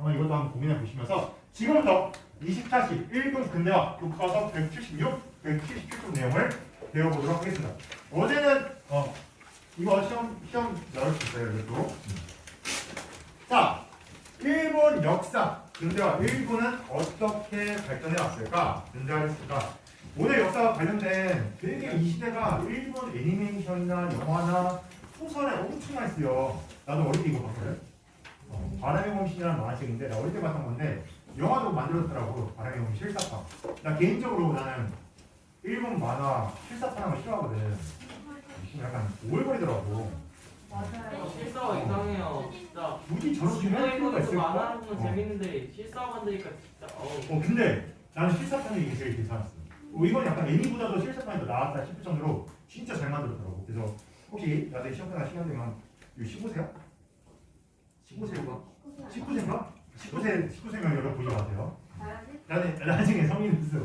한번 이것도 한번 고민해 보시면서 지금부터 24시 1분 근대화 교과서 176, 177쪽 내용을 배워보도록 하겠습니다. 어제는 이거 시험 나올 수 있어요. 이것도. 자, 일본 역사 근대화 1부는 어떻게 발전해 왔을까? 근대화했을까? 오늘 역사와 관련된 되게 이 시대가 일본 애니메이션이나 영화나 소설에 엄청 많이 쓰여. 나도 어릴 때 이거 봤거든. 바람의 몸신이라는 만화책인데 나 어릴 때 봤던 건데 영화도 만들었더라고. 바람의 몸신 실사판. 나 개인적으로 나는 일본 만화 실사판하는 거 싫어하거든. 약간 오글거리더라고. 맞아요. 실사가 이상해요. 진짜. 굳이 저렇게 할 필요가 이거 있을까? 만화하는 건 재밌는데 실사 만드니까 진짜. 근데 나는 실사판이 이게 제일 괜찮았어. 이건 약간 애니보다도 실사판이 더 나았다 싶을 정도로 진짜 잘 만들었더라고. 그래서 혹시 나중에 시험하다 시간 되면 이거 15세야? 15세인가? 19세인가? 19세면 여러분 보지 마세요. 나중에 성인 됐어.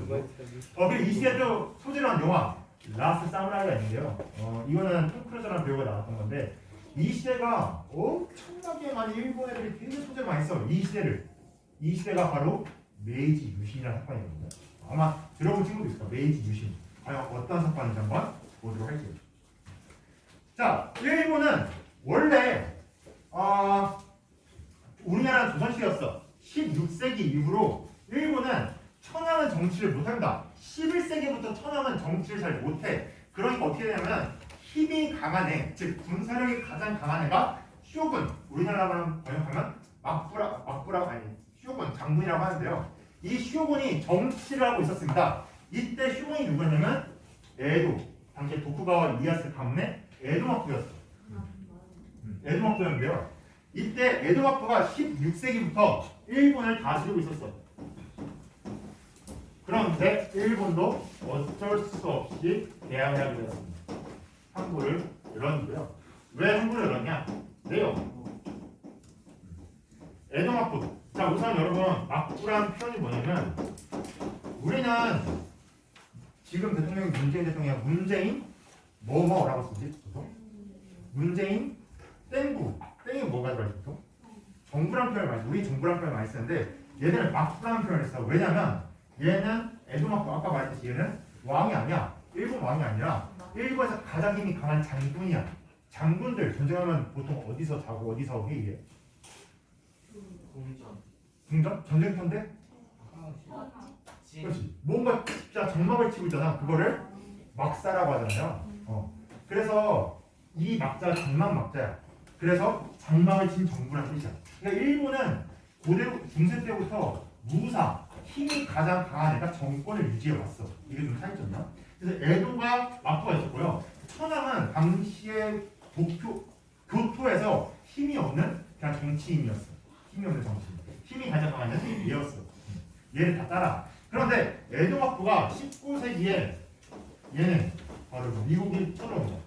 그리고 이 시대도 소재로 한 영화 라스트 사무라이가 있는데요. 이거는 톰 크루즈라는 배우가 나왔던 건데 이 시대가 엄청나게 많이 일본 애들이 되게 소재를 많이 써. 이 시대가 바로 메이지 유신이라는 사건이거든요. 아마 들어본 친구도 있을 거예요. 메이지 유신. 과연 어떤 사건인지 한번 보도록 할게요. 자, 일본은 원래 우리나라 조선시대였어. 16세기 이후로 일본은 천황은 정치를 못한다. 11세기부터 천황은 정치를 잘 못해. 그러니까 어떻게 되냐면 힘이 강한 애, 즉 군사력이 가장 강한 애가 쇼군. 우리나라로 번역하면 쇼군 장군이라고 하는데요. 이 쇼군이 정치를 하고 있었습니다. 이때 쇼군이 누구냐면 에도, 당시 도쿠가와 이에야스 가문의 에도마쿠였어. 에도마쿠였는데요. 이때 에도마쿠가 16세기부터 일본을 다스리고 있었어. 그런데 일본도 어쩔 수 없이 개항을 하게 되었습니다. 항구를 열었는데요. 왜 항구를 열었냐? 내용. 에도마쿠. 자, 우선 여러분 마쿠라는 표현이 뭐냐면 우리는 지금 대통령이 문재인 대통령이야. 문재인 뭐뭐라고 쓰지? 보통? 문재인 땡구. 땡이 뭐가 들어있어? 보통? 정부란 표현을 많이 써. 우리 정부란 표현을 많이 쓰는데 얘들은 마쿠라는 표현을 써. 왜냐면 얘는 에도마쿠 아까 말했듯이 얘는 왕이 아니야. 일본 왕이 아니라 일본에서 가장 힘이 강한 장군이야. 장군들 전쟁하면 보통 어디서 자고 어디서 회의해? 궁전? 전쟁터인데? 그렇지. 뭔가 진짜 장막을 치고 있잖아. 그거를 막사라고 하잖아요. 그래서 이 막자 장막 막자야. 그래서 장막을 친 정부라는 뜻이야. 그러니까 일본은 고대 중세 때부터 무사 힘이 가장 강한 애가 정권을 유지해 왔어. 이게 좀 차이점이야. 그래서 에도가 마쿠가 있었고요. 천황은 당시에 교토에서 힘이 없는 그냥 정치인이었어. 힘이 없는 정치인. 힘이 가장 강한 애는 얘였어. 얘를 다 따라. 그런데 에도 마쿠가 19세기에 얘는 바로 미국이 쳐들어온 거야.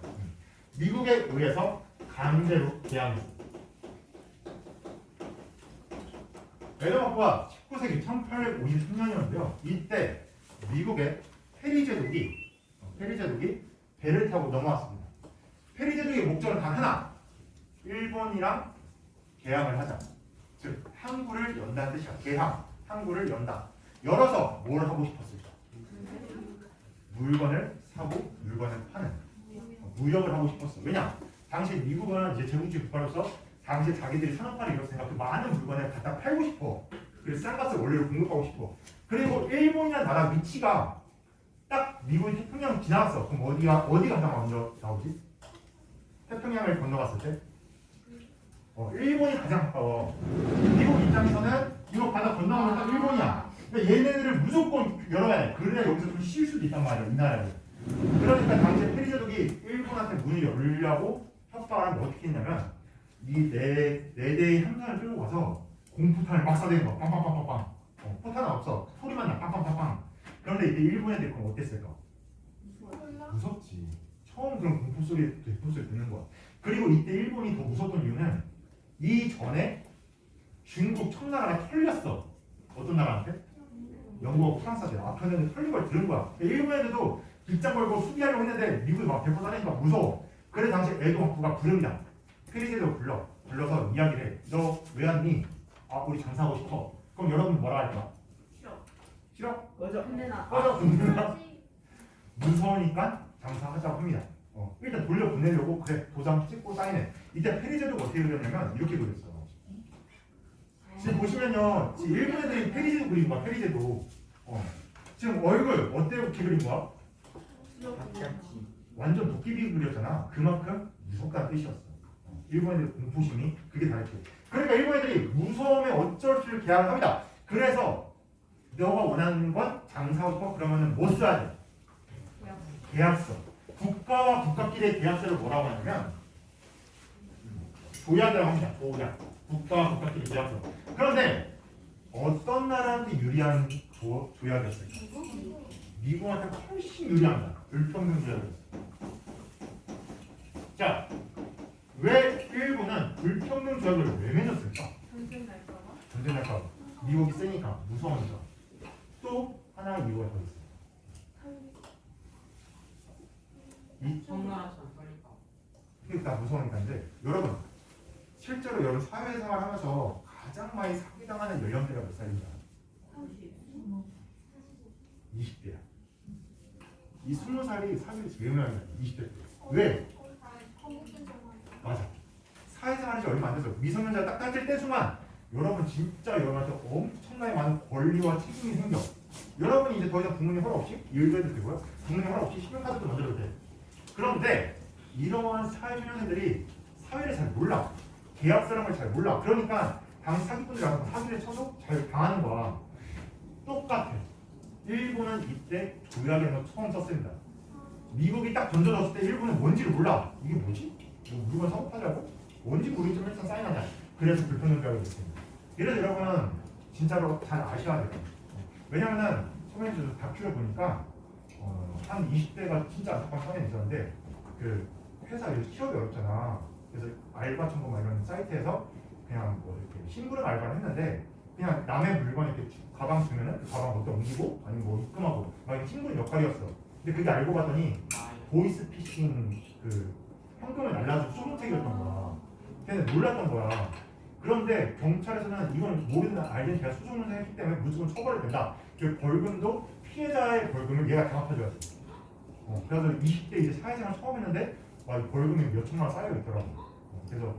미국에 의해서 강제로 개항했어. 에도 마쿠가 19세기 1853년이었는데요. 이때 미국의 페리 제독이 배를 타고 넘어왔습니다. 페리 제독의 목적은 단 하나. 일본이랑 개항을 하자. 즉 항구를 연다는 뜻이야. 개항, 항구를 연다. 열어서 뭘 하고 싶었을까? 물건을 사고 물건을 파는 무역을 하고 싶었어. 왜냐? 당시 미국은 이제 제국주의 국가로서 당시에 자기들이 산업화를 이뤘으니까 그 많은 물건을 갖다 팔고 싶어. 그래서 싼 값을 원료로 공급하고 싶어. 그리고 일본이라는 나라 위치가 딱 미국이 태평양 지나갔어. 그럼 어디가 가장 먼저 나오지? 태평양을 건너갔을 때? 일본이 가장 가까워. 미국 입장에서는 이거 바다 건너가면 딱 일본이야. 그러니까 얘네들을 무조건 열어야 해. 그래야 여기서 좀 쉴 수도 있단 말이야. 이 나라를. 그러니까 당시에 페리 제독이 일본한테 문을 열려고 협박을 하면 어떻게 했냐면 이 네 대의 함선을 끌고 가서 공포탄을 막 쏴대는 거야. 빵빵빵빵빵. 포탄은 없어. 소리만 나. 빵빵빵빵. 그런데 이때 일본 애들이 그럼 어땠을까? 무섭지. 처음 그런 공포 소리 듣는 거야. 그리고 이때 일본이 더 무서웠던 이유는 이전에 중국 청나라가 털렸어. 어떤 나라한테? 영국하고 프랑스한테. 아프리카는 털린 걸 들은 거야. 일본 애들도 빗장 걸고 수비하려고 했는데 미국이 막 대포 쏴대니까 무서워. 그래서 당시 에도 마쿠가 부릅니다. 페리 제독을 불러서 이야기를 해. 너 왜 왔니? 아 우리 장사하고 싶어. 그럼 여러분 뭐라 할까? 싫어. 싫어? 꺼져. 근데 나. 꺼져. 무서우니까 장사하자고 합니다. 일단 돌려보내려고 그래 도장 찍고 사인해. 이때 페리제도가 어떻게 그렸냐면 이렇게 그렸어. 지금 보시면요, 지금 일본 애들이 페리제도 그린 거야. 페리제도. 지금 얼굴 어떻게 그린 거야? 완전 도깨비 그렸잖아. 그만큼 무섭다는 뜻이었어. 일본 애들 공포심이 그게 다르지. 그러니까 일본 애들이 무서움에 어쩔 수 없이 계약을 합니다. 그래서 너가 원하는 건 장사하고 싶어? 그러면은 뭐 써야 돼? 계약서. 국가와 국가끼리의 계약서를 뭐라고 하냐면 조약이라고 합니다. 조약. 국가와 국가끼리 계약서. 그런데 어떤 나라한테 유리한 조약이었어요? 미국한테 훨씬 유리합니다. 불평등 조약이었어요. 자, 왜 일본은 불평등 조약을 왜 맺었을까? 전쟁 날까봐. 전쟁 날까? 미국이 세니까 무서우니까. 또 하나의 이유가 더 있어요. 이 청나라 전설일까? 이게 다 무서우니까인데 여러분 실제로 여러분 사회생활 하면서 가장 많이 사기당하는 연령대가 몇 살인지 알아요? 20대야. 이 20살이 사기를 제일 많이 해요. 20대 때. 왜? 맞아. 사회생활이 얼마 안 돼서 미성년자 딱 따질 때 순간 여러분 진짜 여러분한테 엄청나게 많은 권리와 책임이 생겨. 여러분이 이제 더 이상 부모님 허락 없이 일도 해도 되고요. 부모님 허락 없이 신용카드도 만들어도 돼. 그런데 이러한 사회초년생들이 사회를 잘 몰라. 계약서라는 걸 잘 몰라. 그러니까 당시 사기꾼들이라서 사기를 쳐도 잘 당하는 거야. 똑같아. 일본은 이때 조약이라는 걸 처음 썼습니다. 미국이 딱 던져졌을 때 일본은 뭔지를 몰라. 이게 뭐지? 뭐 물건 사고파자고? 뭔지 모르겠지만 일단 사인하자. 그래서 불평등 조약이 됐습니다. 이래서 여러분 진짜로 잘 아셔야 돼요. 왜냐면은 처음에 저 다큐를 보니까 한 20대가 진짜 안타까운 사연이 있었는데 그 회사 취업이 어렵잖아. 그래서 알바 천국 막 이런 사이트에서 그냥 뭐 이렇게 심부름 알바를 했는데 그냥 남의 물건 이렇게 가방 주면은 그 가방 어디다 옮기고 아니면 뭐 입금하고 막 이렇게 심부름 역할이었어. 근데 그게 알고 봤더니 보이스 피싱 그 현금을 날라서 수송책이었던 거야. 걔는 놀랐던 거야. 그런데 경찰에서는 이건 모르는 알든 걔가 수송을 했기 때문에 무조건 처벌을 된다. 그 벌금도 피해자의 벌금을 얘가 다 갚아줘야 돼. 그래서 20대 이제 사회생활 처음 했는데 벌금이 몇 천만 원 쌓여 있더라고. 그래서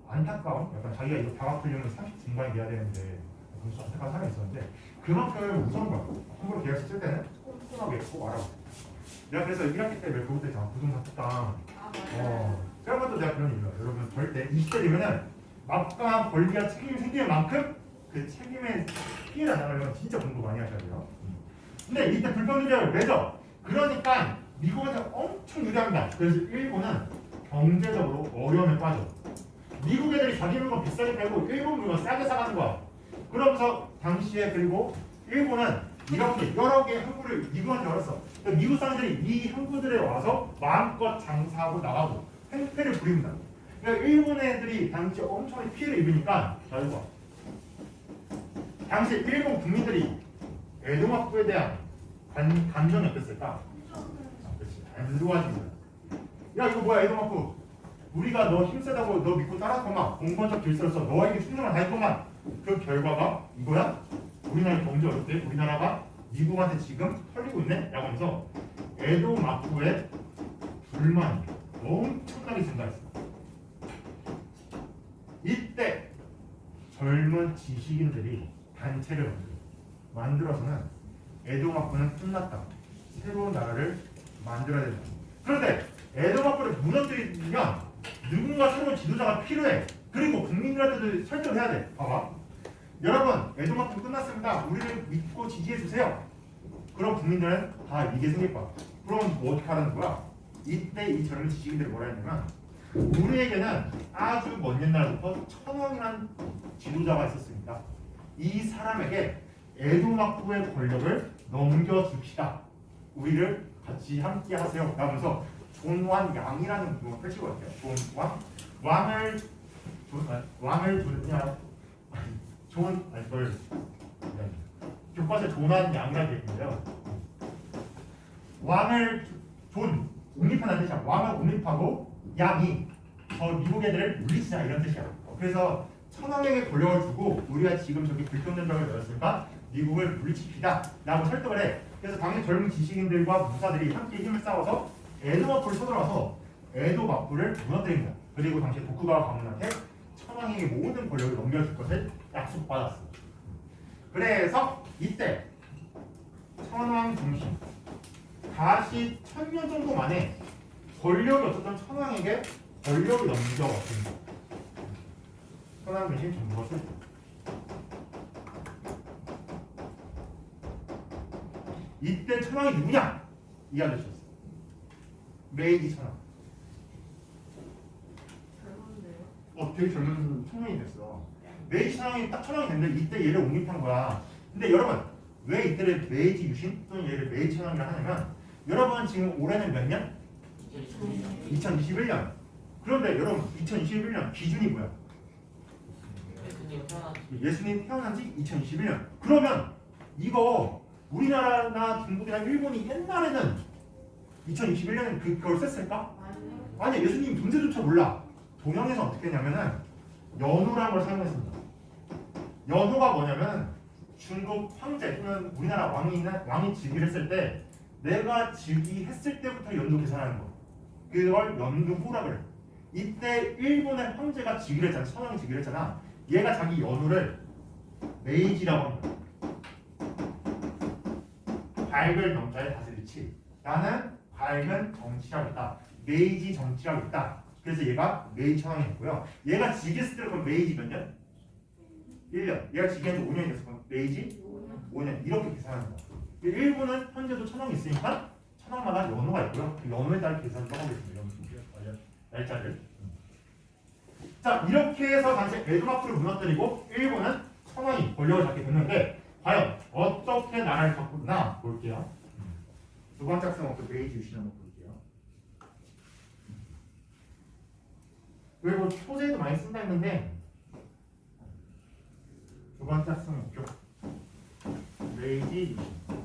안타까운 약간 자기가 이거 다 갚으려면 30 중반이 돼야 되는데 그래서 안타까운 사람이 있었는데 그만큼 무서운 거야. 함부로 계약서 쓸 때는 꼼꼼하게 꼭 알아보고. 내가 그래서 1학기 때 왜 그것 때문에 부동산 특강 그런 것도 내가 그런 이유야. 여러분 절대 20대 되면은 막강한 권리와 책임이 생기는 만큼 그 책임에 피해가 나가려면 진짜 공부 많이 하셔야 돼요. 근데 이때 불평등을 맺어. 그러니까 미국한테 엄청 유리합니다. 그래서 일본은 경제적으로 어려움에 빠져. 미국 애들이 자기 물건 비싸게 팔고 일본 물건 싸게 사가는 거야. 그러면서 당시에 그리고 일본은 이렇게 여러 개의 항구를 미국한테 열었어. 그러니까 미국 사람들이 이 항구들에 와서 마음껏 장사하고 나가고 행패를 부립니다. 그러니까 일본 애들이 당시에 엄청나게 피해를 입으니까 자 이거 당시 일본 국민들이 에도마쿠에 대한 감정이 어땠을까? 그렇지. 안 좋아진 거야. 야 이거 뭐야 에도마쿠. 우리가 너 힘세다고 너 믿고 따랐구만. 공무원적 질서로서 너에게 충성을 다했구만. 그 결과가 이거야? 우리나라 경제 어때? 우리나라가 미국한테 지금 털리고 있네? 라고 하면서 에도마쿠의 불만이 엄청나게 증가했어. 이때 젊은 지식인들이 단체를 만들어서는 에도마쿠는 끝났다. 새로운 나라를 만들어야 된다. 그런데 에도마쿠를 무너뜨리면 누군가 새로운 지도자가 필요해. 그리고 국민들한테도 설득을 해야 돼. 봐봐. 여러분 에도마쿠 끝났습니다. 우리를 믿고 지지해 주세요. 그럼 국민들은 다 이게 생길 거야. 그럼 뭐 어떻게 하라는 거야? 이때 이 젊은 지식인들이 뭐라 했냐면 우리에게는 아주 먼 옛날부터 천황이라는 지도자가 있었습니다. 이 사람에게 에도마쿠의 권력을 넘겨줍시다. 우리를 같이 함께 하세요. 라면서 존왕 양이라는 분을 펼치거든요. 존왕 왕을 두냐 교과서에 존한 양이라고 있는데요. 왕을 옹립하는 뜻이야. 왕을 옹립하고 양이 저 미국 애들을 물리치자 이런 뜻이야. 그래서 천황에게 권력을 주고 우리가 지금 저기 불평전쟁을 열었으니까 미국을 물리치키다 라고 설득을 해. 그래서 당시 젊은 지식인들과 무사들이 함께 힘을 쌓아서 에도마프를 쳐들어와서 에도마프를 무너뜨립니다. 그리고 당시 도쿠가와 가문한테 천황에게 모든 권력을 넘겨줄 것을 약속받았어. 그래서 이때 천황 중심 다시 1000년 정도 만에 권력이 없었던 천황에게 권력을 넘겨왔습니다. 천황 중심 정부가 출범. 이때 천황이 누구냐? 이 아저씨였어. 메이지 천황. 되게 젊은 청년이 됐어. 메이지 천황이 딱 천황이 됐는데 이때 얘를 옹립한 거야. 근데 여러분 왜 이때를 메이지 유신 또는 얘를 메이지 천황이라 하냐면 여러분 지금 올해는 몇 년? 2021년. 그런데 여러분 2021년 기준이 뭐야? 예수님 태어난 지 2021년. 그러면 이거 우리나라나 중국이나 일본이 옛날에는 2021년에 그걸 썼을까? 아니 예수님 존재조차 몰라. 동양에서 어떻게 했냐면은 연호라는 걸 사용했습니다. 연호가 뭐냐면 중국 황제 또는 우리나라 왕이 즉위를 했을 때 내가 즉위했을 때부터 연도 계산하는 거. 그걸 연두후라 그래. 이때 일본의 황제가 즉위를 했잖아. 천황이 즉위를 했잖아. 얘가 자기 연호를 메이지라고 합니다. 밝은 명자의 다스리치. 나는 밝은 정치라고 있다. 메이지 정치라고 있다. 그래서 얘가 메이지 천황이 됐고요. 얘가 즉위했을 때 그럼 메이지 몇 년? 1년. 얘가 즉위한 지 5년이 됐을 거면 메이지 5년. 이렇게 계산하는 거야. 일본은 현재도 천황이 있으니까 천황마다 연호가 있고요. 그 연호에 따라 계산을 하고 있습니다. 날짜를. 자 이렇게 해서 당시 에도마프를 무너뜨리고 일본은 천황이 권력을 잡게 됐는데 과연 어떻게 나라를 바꾸나 볼게요. 두 번째 학생 목표 메이지 유신 한번 볼게요. 그리고 초제도 많이 쓴다 했는데 두 번째 학생 목표 메이지 유신.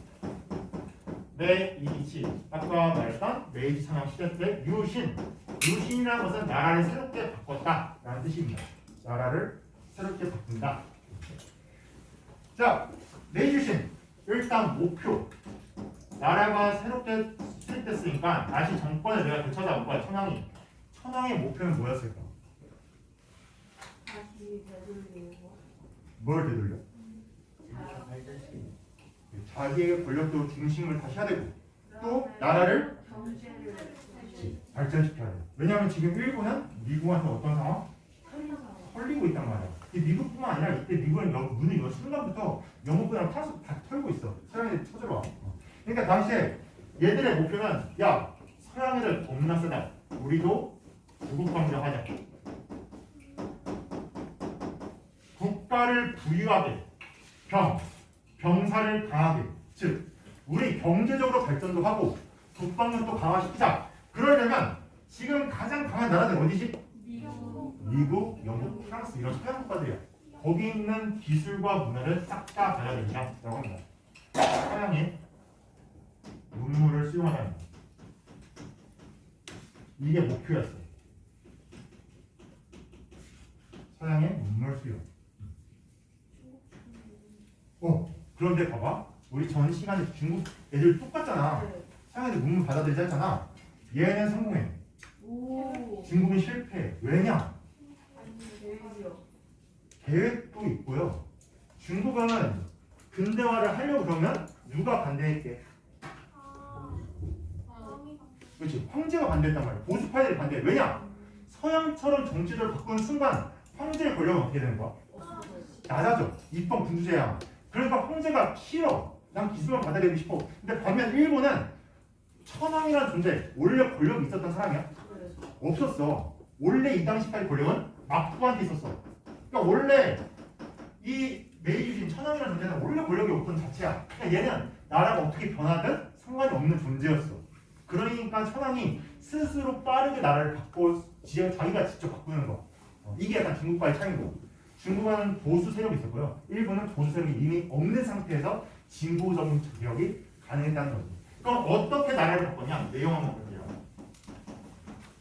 메이지 아까 말했던 메이지 천황 시대 때 유신이라는 것은 나라를 새롭게 바꿨다라는 뜻입니다. 나라를 새롭게 바꾼다. 자, 메이지 유신 일단 목표. 나라가 새롭게 수립됐으니까 다시 정권을 내가 되찾아올 거야. 천황의 목표는 뭐였을까? 다시 되돌리고 뭘 되돌려? 자기의 권력도 중심을 다시 해야 되고 또 나라를 경제를 발전시켜야 돼. 왜냐하면 지금 일본은 미국한테 어떤 상황? 털리고 있단 말이야. 이 미국뿐만 아니라 이때 미국은 문을 여 순간부터 영국이랑 프랑스 다 털고 있어. 서양애들 쳐들어와. 그러니까 당시에 얘들의 목표는 야 서양애들 겁나 세다. 우리도 구국 강조하자. 국가를 부유하게 병사를 강하게 즉 우리 경제적으로 발전도 하고 국방력도 강화시키자. 그러려면 지금 가장 강한 나라들 어디지? 미국, 영국, 프랑스 이런 서양 국가들이야. 거기 있는 기술과 문화를 싹 다 가져야 된다라고 합니다. 서양의 문물을 수용하자는 거. 이게 목표였어요. 서양의 문물 수용. 그런데 봐봐. 우리 전 시간에 중국 애들 똑같잖아. 서양 애들 문물 받아들이자 했잖아. 얘는 성공해. 중국은 실패. 왜냐? 계획도 있고요. 중국은 근대화를 하려고 그러면 누가 반대했게? 그렇지. 황제가 반대했단 말이야. 보수파들이 반대해. 왜냐? 서양처럼 정치를 바꾸는 순간 황제의 권력은 어떻게 되는 거야? 낮아져. 입법 군주제야. 그러니까 황제가 싫어. 난 기술만 받아들이고 싶어. 근데 반면 일본은 천황이라는 존재 원래 권력이 있었던 사람이야? 없었어. 원래 이 당시까지 권력은 막부한테 있었어. 그러니까 원래 이 메이주신 천황이라는 존재는 원래 권력이 없던 자체야. 그러니까 얘는 나라가 어떻게 변하든 상관이 없는 존재였어. 그러니까 천황이 스스로 빠르게 나라를 바꿔 자기가 직접 바꾸는 거. 이게 약간 중국과의 차이고. 중국은 보수 세력이 있었고요. 일본은 보수 세력이 이미 없는 상태에서 진보적인 개혁이 가능했다는 거죠. 그럼 어떻게 나라를 바꿨냐? 내용 한번 볼게요.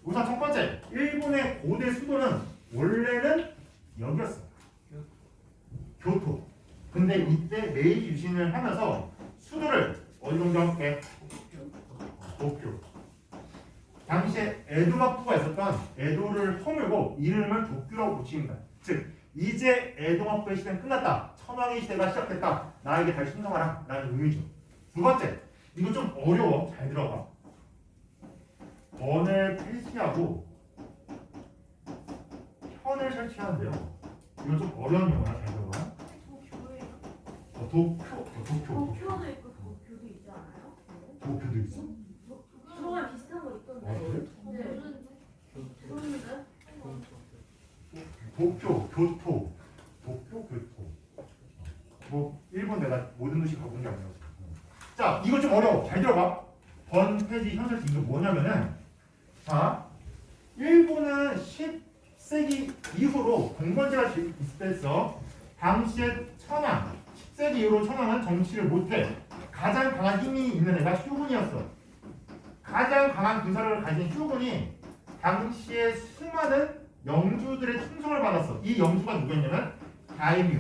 우선 첫 번째, 일본의 고대 수도는 원래는 여기였어. 교토. 근데 이때 메이지 유신을 하면서 수도를 어디 정도 할게? 도쿄. 당시에 에도幕府가 있었던 에도를 허물고 이름을 도쿄라고 붙입니다. 즉 이제 에도幕府의 시대는 끝났다. 천황의 시대가 시작됐다. 나에게 다시 순종하라 라는 의미죠. 두 번째, 이거 좀 어려워. 잘 들어봐. 번을 폐지하고 현을 설치하는데요. 이건 좀 어려운 용어야. 잘 들어봐. 도쿄. 도쿄도 있고 도쿄도 있지 않아요? 도쿄도 있어? 정말 비슷한 거 있던데. 그래? 네. 그런데? 도쿄, 교토. 뭐 일본 내가 모든 도시 가본 게 아니라서. 자, 이거 좀 어려워. 잘 들어봐. 번, 폐지, 현 설치 이거 뭐냐면은 자, 일본은 10세기 이후로 공건제가 있었어. 당시에 천황, 10세기 이후로 천황은 정치를 못해. 가장 강한 힘이 있는 애가 휴군이었어. 가장 강한 군사력을 가진 휴군이 당시에 수많은 영주들의 충성을 받았어. 이 영주가 누구였냐면 다이뮤.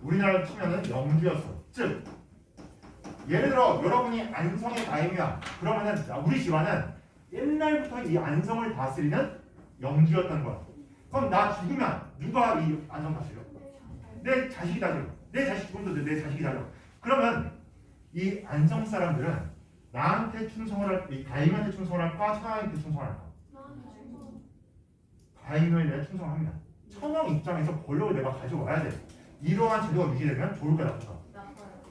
우리나라로 치면은 영주였어. 즉 예를 들어 여러분이 안성의 다이뮤야. 그러면은 우리 집안은 옛날부터 이 안성을 다스리는 영주였던 거야. 그럼 나 죽으면 누가 이 안성 다스려? 내 자식이 다스려. 내 자식 죽으면 내 자식이 다스려. 그러면 이 안성 사람들은 나한테 충성을 할, 이 다이뮤한테 충성을 할까? 천황한테 충성을 할까? 다이뮤에 대한 충성을 합니다. 천황 입장에서 권력을 내가 가져와야 돼. 이러한 제도가 유지되면 좋을까 나쁠까?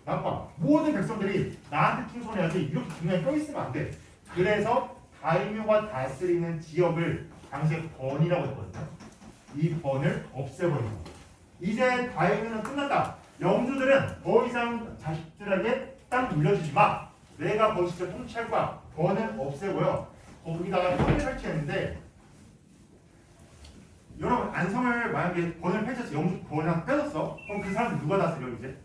나빠. 모든 백성들이 나한테 충성해야지 이렇게 중간에 껴있으면 안 돼. 그래서 다이뮤가 다스리는 지역을 당시에 번이라고 했거든요. 이 번을 없애버린 거. 이제 다이뮤는 끝났다. 영주들은 더 이상 자식들에게 땅 물려주지 마. 내가 번 직접 통치할 거야. 번은 없애고요. 거기다가 현을 설치했는데 여러분 안성을 만약에 번을 펼쳤어. 영주 번을 뺏었어. 그럼 그 사람들 누가 다스려 이제?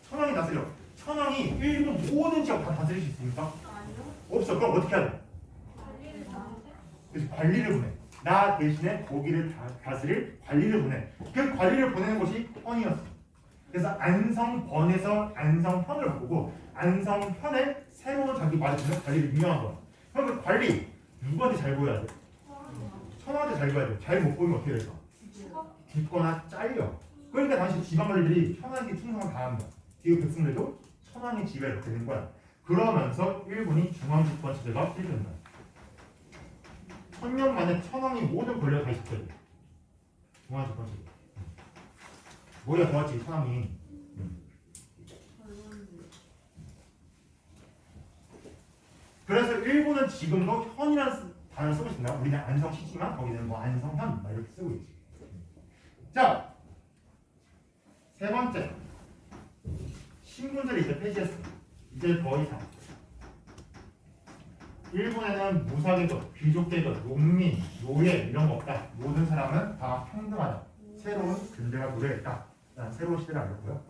천황이 다스려. 천황이 일본 모든 지역 다 다스릴 수 있습니까? 아니요. 없어. 그럼 어떻게 해야 돼? 그래서 관리를 보내. 나 대신에 거기를 다스릴 관리를 보내. 그 관리를 보내는 것이 헌이었어. 그래서 안성번에서 안성현을 바꾸고 안성현에 새로운 자기 말을 주는 관리를 임명한 거야. 그럼 그 관리 누구한테 잘 보여야 돼? 천황한테 잘 보여야 돼. 잘 못 보이면 어떻게 될까? 죽거나 잘려. 그러니까 당시 지방 관리들이 천황에게 충성을 다합니다. 뒤에 백성들도 천황의 지배에 이렇게 되는 거야. 그러면서 일본이 중앙집권 체제가 폐지된다. 1000년 만에 천황이 모든 권력을 다시 지켜야 돼. 중앙집권 체제. 뭐야 도왔지 천황이. 그래서 일본은 지금도 현이라는 단어를 쓰고 있습니다. 우리는 안성 시지만 거기는 뭐 안성현 이렇게 쓰고 있지. 자, 세 번째. 신분제를 이제 폐지했어. 이제 더 이상 일본에는 무사계급, 귀족계급, 농민, 노예 이런 거 없다. 모든 사람은 다 평등하다. 새로운 근대가 도래했다. 새로운 시대를 알렸고요.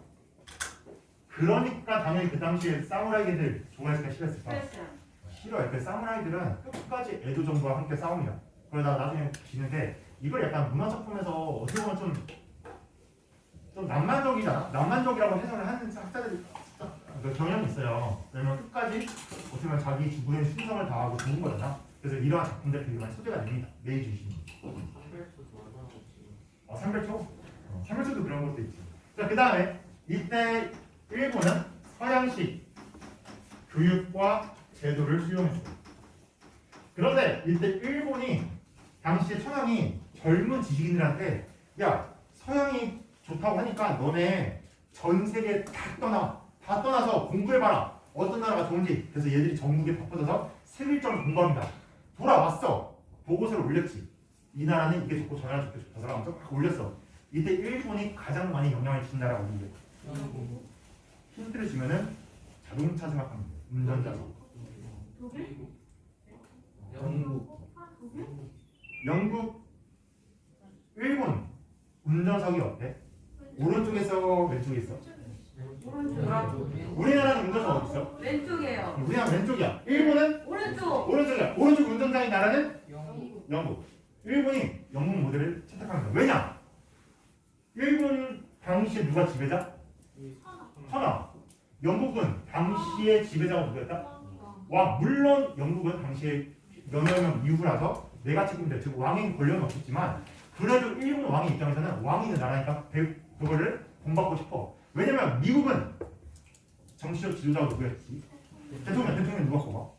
그러니까 당연히 그 당시에 사무라이들 좋아했을까 싫어했을까? 싫어요. 그 사무라이들은 끝까지 에도 정부와 함께 싸웁니다. 그러다가 나중에 지는데 이걸 약간 문화 작품에서 어떻게 보면 좀 낭만적이잖아. 낭만적이라고 해석을 하는 학자들이 그 경향이 있어요. 왜냐면 끝까지 어떻게 보면 자기 주부의 충성을 다하고 죽은 거잖아. 그래서 이러한 작품들 되게 많이 소재가 됩니다. 메이지 유신이. 삼별초? 삼별초도 그런 것도 있지. 자, 그 다음에 이때 일본은 서양식 교육과 제도를 수용했어요. 그런데 이때 일본이 당시에 천황이 젊은 지식인들한테 야 서양이 좋다고 하니까 너네 전 세계 다 떠나서 공부해봐라. 어떤 나라가 좋은지. 그래서 얘들이 전국에 바빠져서 세밀적으로 공부합니다. 돌아왔어. 보고서를 올렸지. 이 나라는 이게 좋고 저 나라는 좋게 좋다. 사람 막 올렸어. 이때 일본이 가장 많이 영향을 준 나라가 어디예요? 힌트를 주면은 자동차 생각합니다. 운전자석. 영국, 일본 운전석이 어때? 오른쪽에서 왼쪽에 있어? 우리나라는 운전석 어디 있어? 왼쪽이에요. 우리나라 왼쪽이야. 일본은 오른쪽이야. 오른쪽 운전자인 나라는 영국. 일본이 영국 모델을 채택합니다. 왜냐? 일본 당시에 누가 지배자? 천황. 영국은 당시의 지배자가 누구였다? 왕. 물론 영국은 당시에 명예혁명 이후라서 내가 책임져 즉 왕의 권력은 없었지만 그래도 일본 왕의 입장에서는 왕이 있는 나라니까 그거를 본받고 싶어. 왜냐면 미국은 정치적 지도자가 누구였지? 대통령 누가 뽑아?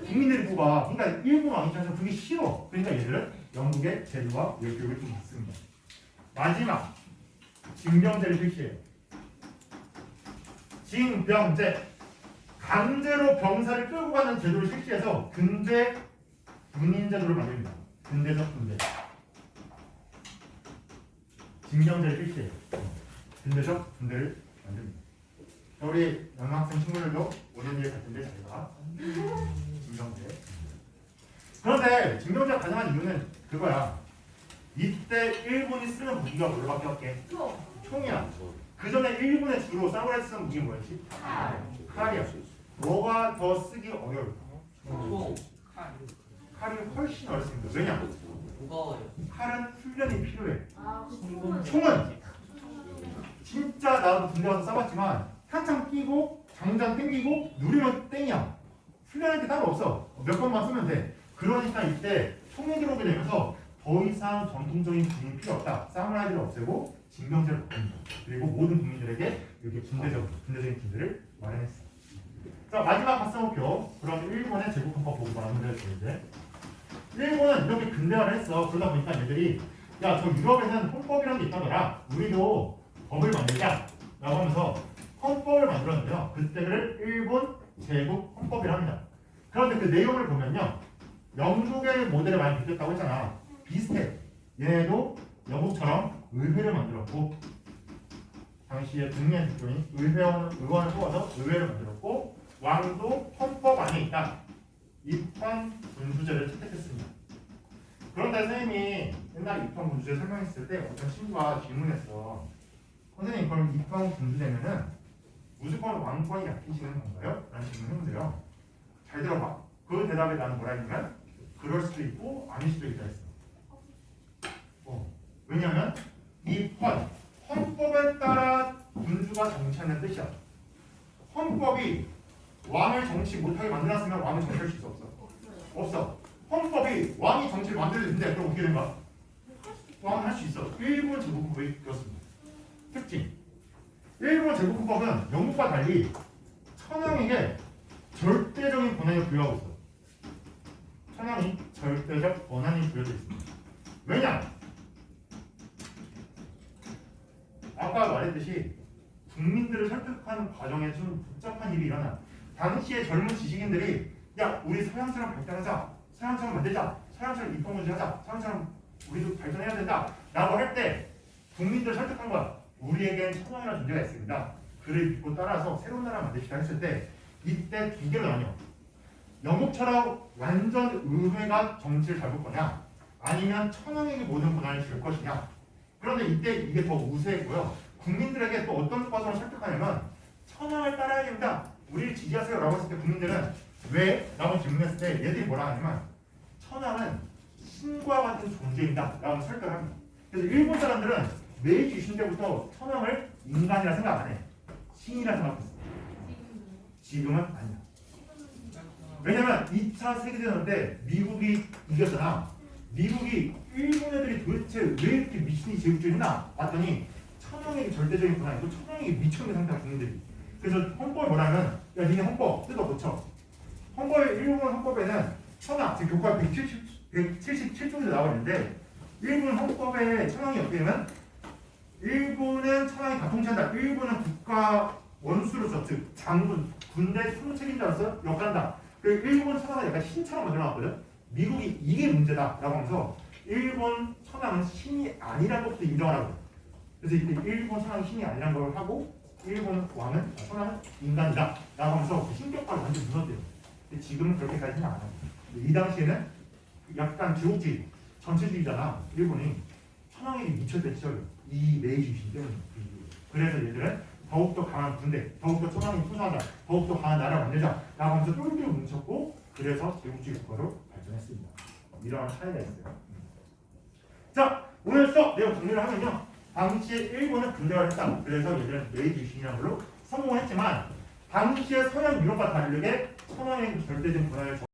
국민들이 뽑아. 그러니까 일본 왕 입장에서 그게 싫어. 그러니까 얘들은 영국의 제도와 외교육을 좀 받습니다. 마지막 징병제를 실시해요. 징병제. 강제로 병사를 끌고 가는 제도를 실시해서 근대 군인 제도를 만듭니다. 근대적 군대. 징병제를 실시해요. 근대적 군대를 만듭니다. 우리 영학생 친구들도 5년 뒤에 같은데 잘 봐. 징병제. 그런데 징병제가 가능한 이유는 그거야. 이때 일본이 쓰는 무기가 뭐밖에 없게? 총이야. 그 전에 일본에 주로 사무라이 쓰는 무기 뭐였지? 칼이야. 뭐가 더 쓰기 어려울까? 칼이 훨씬 어렵습니다. 왜냐? 무거워요. 칼은 훈련이 필요해. 총은 총은 진짜 나도 군대 가서 쏴봤지만 한창 끼고 장전 땡기고 누르면 땡이야. 훈련할 게 따로 없어. 몇 번만 쓰면 돼. 그러니까 이때 총이 들어오게 되면서 더 이상 전통적인 군인이 필요 없다. 사무라이들을 없애고 징병제를 바꿉니다. 그리고 모든 국민들에게 이렇게 군대적인 군대를 마련했어. 자, 마지막 학생목표. 그럼 일본의 제국헌법 보고 말하면 되는데 일본은 이렇게 근대화를 했어. 그러다 보니까 얘들이 야, 저 유럽에는 헌법이라는 게 있다더라. 우리도 법을 만들자 라고 하면서 헌법을 만들었는데요. 그때를 일본 제국 헌법이라 합니다. 그런데 그 내용을 보면요, 영국의 모델을 많이 비켰다고 했잖아. 비슷해. 얘네도 영국처럼 의회를 만들었고 당시에 국민 대표인 의원을 뽑아서 의회를 만들었고 왕도 헌법 안에 있다. 입헌 군주제를 채택했습니다. 그런데 선생님이 옛날에 입헌 군주제 설명했을 때 어떤 친구가 질문했어. 선생님, 그럼 입헌 군주제면은 무조건 왕권이 약해지는 건가요? 라는 질문했는데요. 잘 들어봐. 그 대답에 나는 뭐라 했냐면 그럴 수도 있고 아닐 수도 있다 했어. 왜냐면 헌법에 따라 군주가 정치하는 뜻이야. 헌법이 왕을 정치 못하게 만들었으면 왕을 정치할 수 있어 없어? 없어. 헌법이 왕이 정치를 만들었는데 그럼 어떻게 된가? 왕은 할 수 있어. 일본 제국헌법이 그렇습니다. 특징. 일본 제국헌법은 영국과 달리 천황에게 절대적인 권한을 부여하고 있어. 천황이 절대적 권한이 부여져 있습니다. 왜냐? 아까 말했듯이 국민들을 설득하는 과정에 좀 복잡한 일이 일어나. 당시의 젊은 지식인들이 야, 우리 서양처럼 발전하자, 서양처럼 만들자, 서양처럼 입헌군주제 하자, 서양처럼 우리도 발전해야 된다 라고 할 때 국민들을 설득한 거야. 우리에겐 천황이라는 존재가 있습니다. 그를 믿고 따라서 새로운 나라 만듭시다 했을 때 이때 두 개로 나뉘어. 영국처럼 완전 의회가 정치를 잡을 거냐, 아니면 천황에게 모든 권한을 줄 것이냐. 그런데 이때 이게 더 우세했고요. 국민들에게 또 어떤 과정을 설득하냐면 천황을 따라야 됩니다. 우리를 지지하세요 라고 했을 때 국민들은 왜? 라고 질문했을 때 얘들이 뭐라 하냐면 천황은 신과 같은 존재이다 라고 설득을 합니다. 그래서 일본 사람들은 메이지 유신 때부터 천황을 인간이라 생각 안 해. 신이라 생각했어. 지금은 아니야. 왜냐면 2차 세계대전 때 미국이 이겼잖아. 미국이 일본 애들이 도대체 왜 이렇게 미친이 제국주의나 봤더니 천황에게 절대적인 권한이고 천황에게 미쳐있는 상태야 국민들이. 그래서 헌법이 뭐라면 야, 니네 헌법 뜯어 고쳐. 일본 헌법에는 천황, 지금 교과 177쪽에 나와 있는데 일본 헌법에 천황이 어떻게 되면 일본은 천황이 다 통치한다. 일본은 국가 원수로서 즉 장군, 군대 총책임자로서 역할한다. 그리고 일본 천황은 약간 신처럼 만들어놨거든. 미국이 이게 문제다라고 하면서 일본 천황은 신이 아니라는 것도 인정하라고. 그래서 이때 일본 천황이 신이 아니라는 걸 하고 일본 왕은 천황은 인간이다 라고 하면서 그 신격화를 완전 무너뜨려요. 근데 지금은 그렇게까지 생각 안 합니다. 이 당시에는 약간 제국주의, 전체주의잖아. 일본이 천황에게 미쳤대 시절이에요. 이 메이지 유신 때문에. 그래서 얘들은 더욱더 강한 군대, 더욱더 천황이 투사한다, 더욱더 강한 나라를 만들자 라고 하면서 똘똘 뭉쳤고 그래서 제국주의 국가로 발전했습니다. 이러한 차이가 있어요. 자, 오늘 수업 내용 정리를 하면요. 당시에 일본은 근대화를 했다. 그래서 얘들은 메이지 유신이라는 걸로 성공을 했지만 당시에 서양 유럽과 다르게 천황의 절대적인 권한을